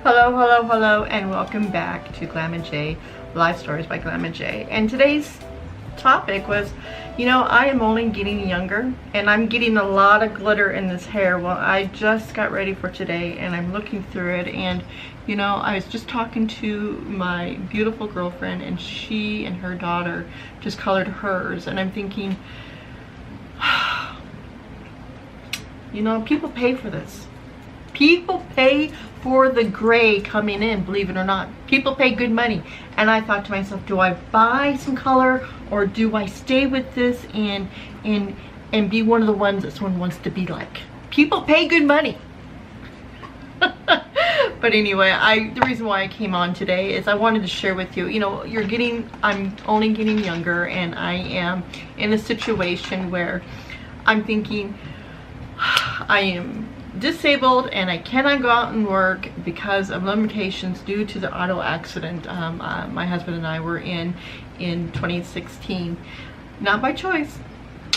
Hello, hello, hello, and welcome back to Glam and Jay, Life Stories by Glam and Jay. And today's topic was, I am only getting younger, and I'm getting a lot of glitter in this hair. Well, I just got ready for today, and I'm looking through it, and I was just talking to my beautiful girlfriend, and she and her daughter just colored hers, and I'm thinking, people pay for this. People pay for the gray coming in, believe it or not. People pay good money. And I thought to myself, do I buy some color, or do I stay with this and be one of the ones that someone wants to be like? People pay good money. But anyway, the reason why I came on today is I wanted to share with you, I'm only getting younger, and I am in a situation where I'm thinking, I am disabled and I cannot go out and work because of limitations due to the auto accident my husband and I were in 2016. Not by choice.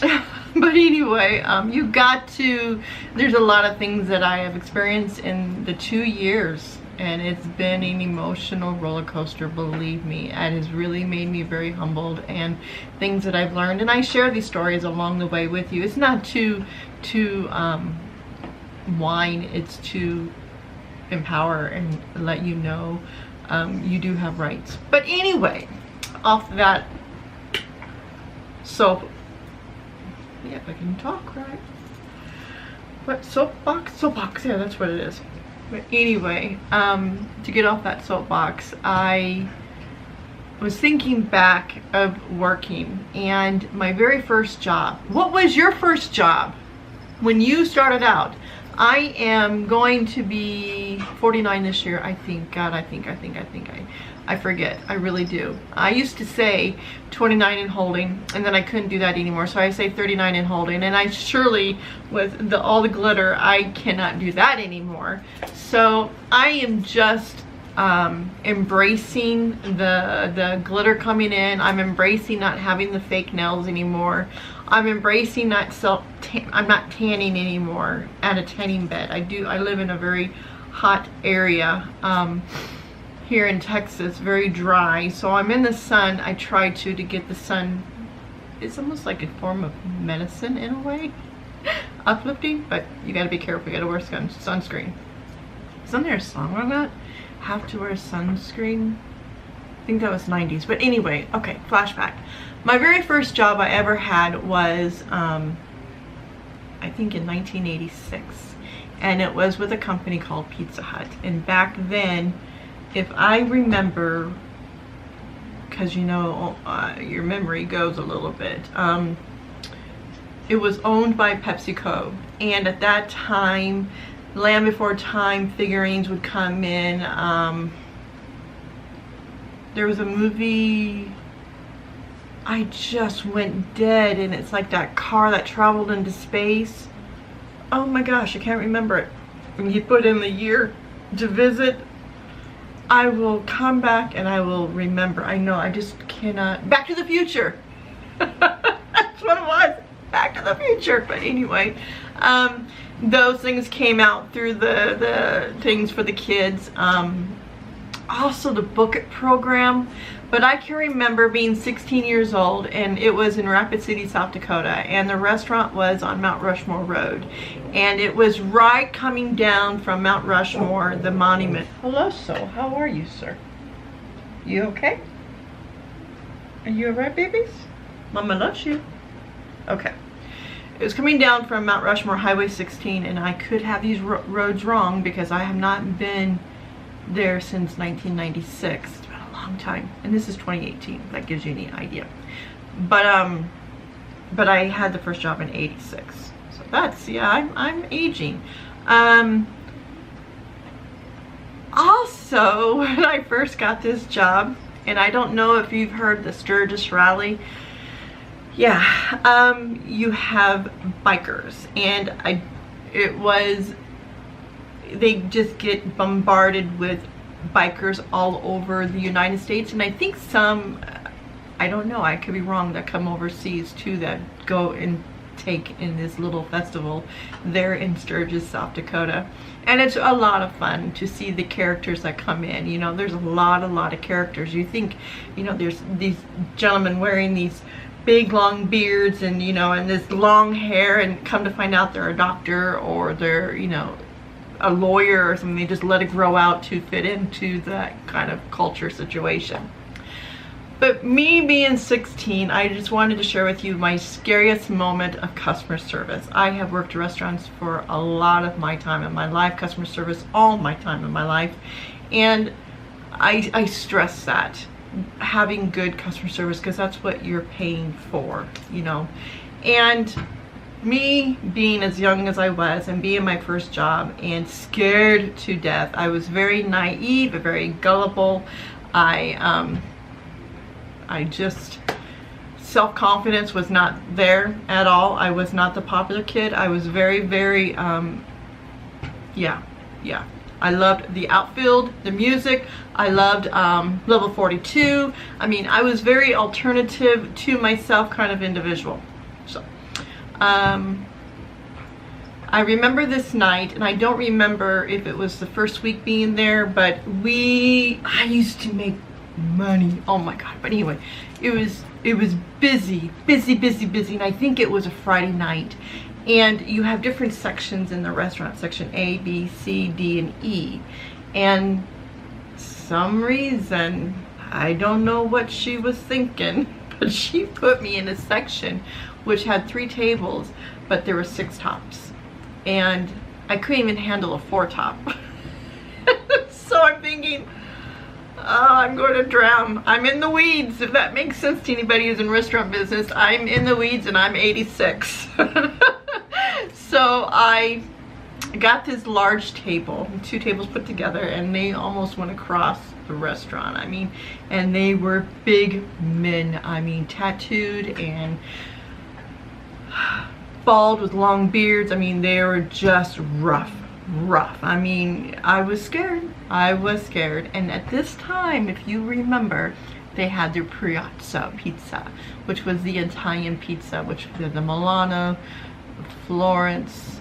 But anyway, there's a lot of things that I have experienced in the 2 years, and it's been an emotional roller coaster, believe me. It has really made me very humbled, and things that I've learned, and I share these stories along the way with you. It's not to whine, it's to empower and let you know you do have rights. But anyway, off that, so yeah, if I can talk right. What, soapbox? Soapbox, yeah, that's what it is. But anyway, to get off that soapbox, I was thinking back of working and my very first job. What was your first job when you started out? I am going to be 49 this year, I think. God, I forget. I really do. I used to say 29 and holding, and then I couldn't do that anymore, so I say 39 and holding, and I surely, with all the glitter, I cannot do that anymore. So I am just embracing the glitter coming in. I'm embracing not having the fake nails anymore. I'm embracing I'm not tanning anymore at a tanning bed. I live in a very hot area here in Texas, very dry. So I'm in the sun. I try to get the sun. It's almost like a form of medicine in a way. Uplifting, but you gotta be careful. You gotta wear sunscreen. Isn't there a song on that? Have to wear sunscreen? I think that was 90s. But anyway, okay, flashback. My very first job I ever had was, I think in 1986. And it was with a company called Pizza Hut. And back then, if I remember, because your memory goes a little bit, it was owned by PepsiCo. And at that time, Land Before Time figurines would come in. There was a movie, I just went dead, and it's like that car that traveled into space. Oh my gosh, I can't remember it. When you put in the year to visit, I will come back and I will remember. I know, I just cannot. Back to the Future. That's what it was. Back to the Future. But anyway, those things came out through the things for the kids. Also the Book It program. But I can remember being 16 years old, and it was in Rapid City, South Dakota, and the restaurant was on Mount Rushmore Road, and it was right coming down from Mount Rushmore, the monument. Hello, so how are you, sir? You okay? Are you alright, babies? Mama loves you. Okay. It was coming down from Mount Rushmore, Highway 16, and I could have these roads wrong because I have not been there since 1996. It's been a long time, and this is 2018. That gives you any idea. But I had the first job in 86, so that's, yeah, I'm aging. Also, when I first got this job, and I don't know if you've heard the Sturgis Rally. Yeah, you have bikers, and they just get bombarded with bikers all over the United States, and I think some, I don't know, I could be wrong, that come overseas too, that go and take in this little festival there in Sturgis, South Dakota. And it's a lot of fun to see the characters that come in. You know, there's a lot of characters. You think, you know, there's these gentlemen wearing these big long beards and, you know, and this long hair, and come to find out they're a doctor or they're, you know, a lawyer or something. They just let it grow out to fit into that kind of culture situation. But me being 16, I just wanted to share with you my scariest moment of customer service. I have worked restaurants for a lot of my time in my life, customer service all my time in my life, and I stress that, having good customer service, because that's what you're paying for, you know. And me being as young as I was and being my first job and scared to death, I was very naive, very gullible. I just, self-confidence was not there at all. I was not the popular kid. I was very, yeah. I loved the outfield, the music. I loved Level 42. I mean, I was very alternative to myself kind of individual. So, I remember this night, and I don't remember if it was the first week being there, but I used to make money, oh my god. But anyway, it was busy, and I think it was a Friday night, and you have different sections in the restaurant, section A, B, C, D, and E, and some reason, I don't know what she was thinking, but she put me in a section which had 3 tables, but there were 6 tops, and I couldn't even handle a 4 top. So I'm thinking, I'm going to drown. I'm in the weeds, if that makes sense to anybody who's in restaurant business. I'm in the weeds and I'm 86. So I got this large table, 2 tables put together, and they almost went across the restaurant. I mean, and they were big men. I mean, tattooed and bald with long beards. I mean, they were just rough. I mean, I was scared. And at this time, if you remember, they had their Piazza pizza, which was the Italian pizza, which was the Milano, Florence.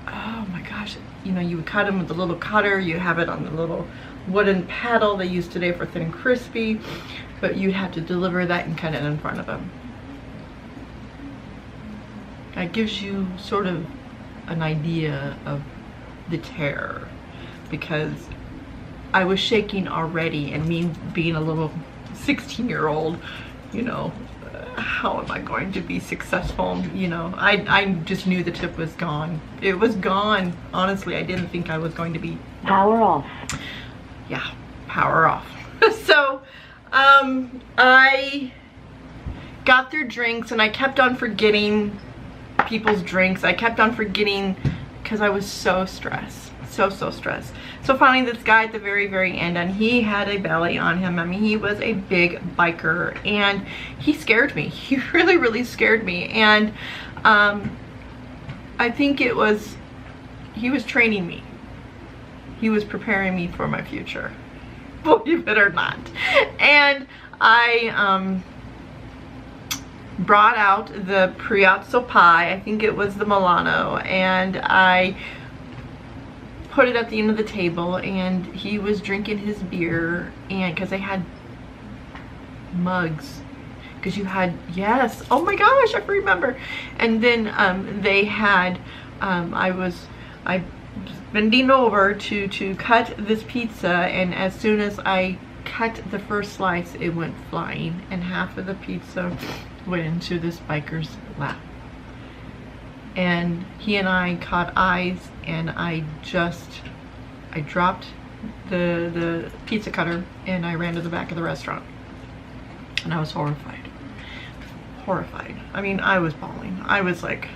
Oh my gosh, you know, you would cut them with the little cutter. You have it on the little wooden paddle they use today for thin and crispy, but you'd have to deliver that and cut it in front of them. That gives you sort of an idea of the terror, because I was shaking already, and me being a little 16-year-old, you know, how am I going to be successful? You know, I just knew the tip was gone. It was gone. Honestly, I didn't think I was going to be. Power off. Yeah, power off. So, I got their drinks, and I kept on forgetting people's drinks. I kept on forgetting because I was so stressed. So stressed. So finally, this guy at the very end, and he had a belly on him. I mean, he was a big biker, and he scared me. He really scared me. And I think he was training me. He was preparing me for my future, believe it or not. And I brought out the Piazza pie. I think it was the Milano, and I put it at the end of the table, and he was drinking his beer, and because they had mugs, because you had, yes, oh my gosh, I remember. And then they had I was bending over to cut this pizza, and as soon as I cut the first slice, it went flying, and half of the pizza went into this biker's lap. And he and I caught eyes, and I dropped the pizza cutter, and I ran to the back of the restaurant, and I was horrified. I mean, I was bawling. I was like,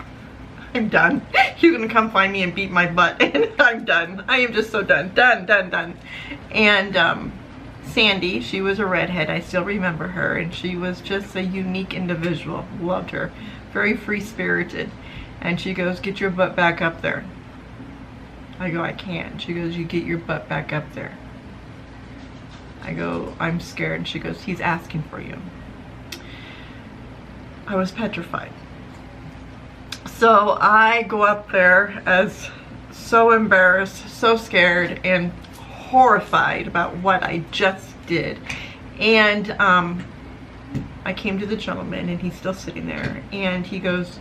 I'm done. You're gonna come find me and beat my butt, and I'm done. I am just so done. Done. And Sandy, she was a redhead. I still remember her, and she was just a unique individual. Loved her. Very free-spirited. And she goes, get your butt back up there. I go, I can't. She goes, you get your butt back up there. I go, I'm scared. And she goes, he's asking for you. I was petrified. So I go up there as so embarrassed, so scared, and horrified about what I just did. And I came to the gentleman, and he's still sitting there, and he goes,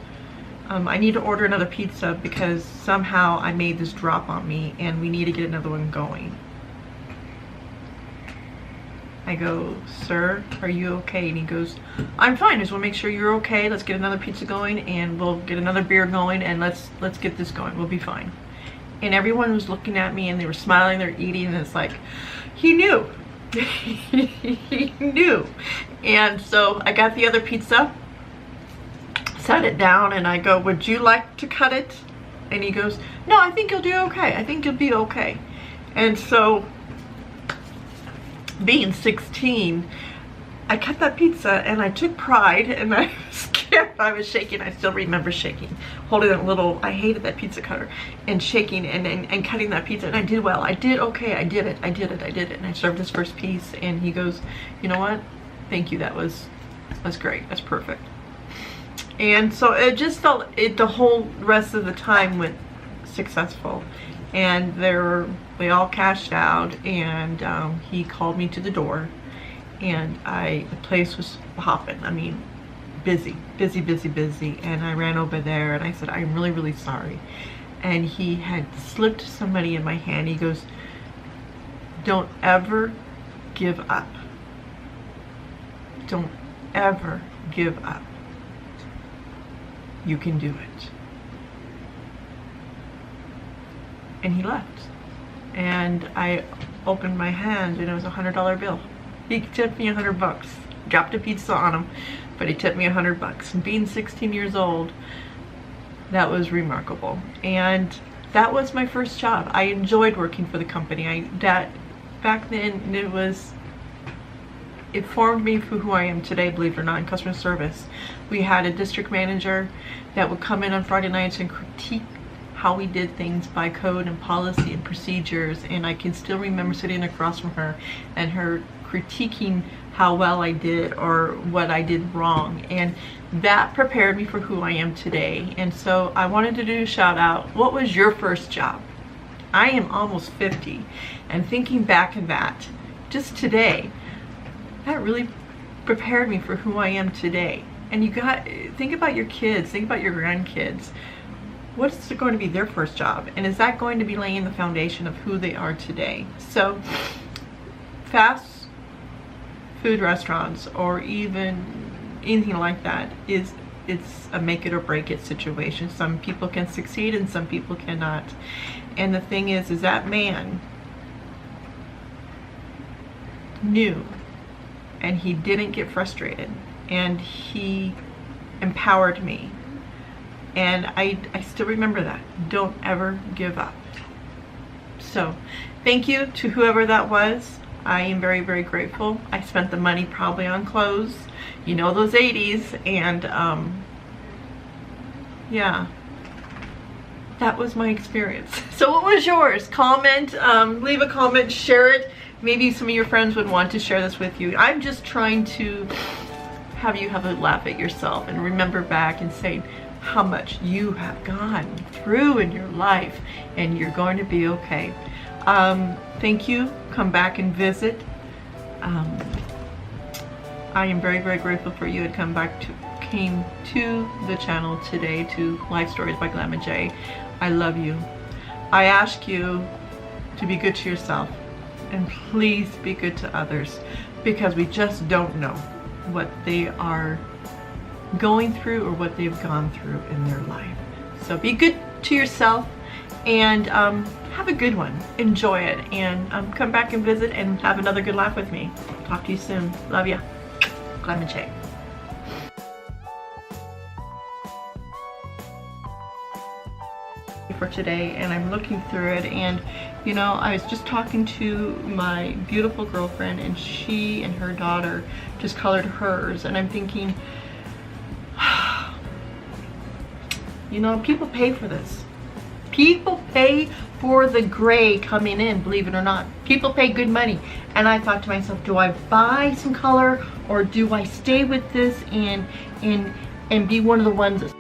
I need to order another pizza because somehow I made this drop on me and we need to get another one going. I go, sir, are you okay? And he goes, I'm fine. I just want to make sure you're okay. Let's get another pizza going, and we'll get another beer going, and let's get this going. We'll be fine. And everyone was looking at me, and they were smiling, they're eating, and it's like, he knew. He knew. And so I got the other pizza, set it down, and I go, would you like to cut it? And he goes, no, I think you'll do okay. I think you'll be okay. And so, being 16, I cut that pizza, and I took pride, and I was scared. I was shaking. I still remember shaking, holding that little, I hated that pizza cutter, and shaking and cutting that pizza, and I did well. I did okay. I did it. And I served this first piece, and he goes, you know what? Thank you. That's great. That's perfect. And so it just felt, the whole rest of the time went successful. And we all cashed out, and he called me to the door, and the place was hopping. I mean, busy. And I ran over there, and I said, I'm really, really sorry. And he had slipped some money in my hand. He goes, don't ever give up. Don't ever give up. You can do it. And he left. And I opened my hand, and it was a $100 bill. He tipped me $100. Dropped a pizza on him, but he tipped me $100. And being 16 years old, that was remarkable. And that was my first job. I enjoyed working for the company. Back then, it formed me for who I am today, believe it or not, in customer service. We had a district manager that would come in on Friday nights and critique how we did things by code and policy and procedures, and I can still remember sitting across from her and her critiquing how well I did or what I did wrong, and that prepared me for who I am today. And so I wanted to do a shout out. What was your first job? I am almost 50, and thinking back at that just today, that really prepared me for who I am today. And think about your kids, think about your grandkids. What's going to be their first job? And is that going to be laying the foundation of who they are today? So fast food restaurants, or even anything like that, it's a make it or break it situation. Some people can succeed and some people cannot. And the thing is that man knew, and he didn't get frustrated, and he empowered me. And I still remember that. Don't ever give up. So thank you to whoever that was. I am very, very grateful. I spent the money probably on clothes, you know, those 80s, and yeah, that was my experience. So what was yours? Comment, leave a comment, share it. Maybe some of your friends would want to share this with you. I'm just trying to have you have a laugh at yourself and remember back and say how much you have gone through in your life, and you're going to be okay. Thank you. Come back and visit. I am very, very grateful for you and came to the channel today, to Life Stories by Glamma J. I love you. I ask you to be good to yourself, and please be good to others, because we just don't know what they are going through or what they've gone through in their life. So be good to yourself, and have a good one. Enjoy it, and come back and visit and have another good laugh with me. Talk to you soon. Love ya. Glamma J. For today, and I'm looking through it, and you know, I was just talking to my beautiful girlfriend, and she and her daughter just colored hers, and I'm thinking, you know, people pay for this. People pay for the gray coming in, believe it or not. People pay good money. And I thought to myself, do I buy some color, or do I stay with this and be one of the ones that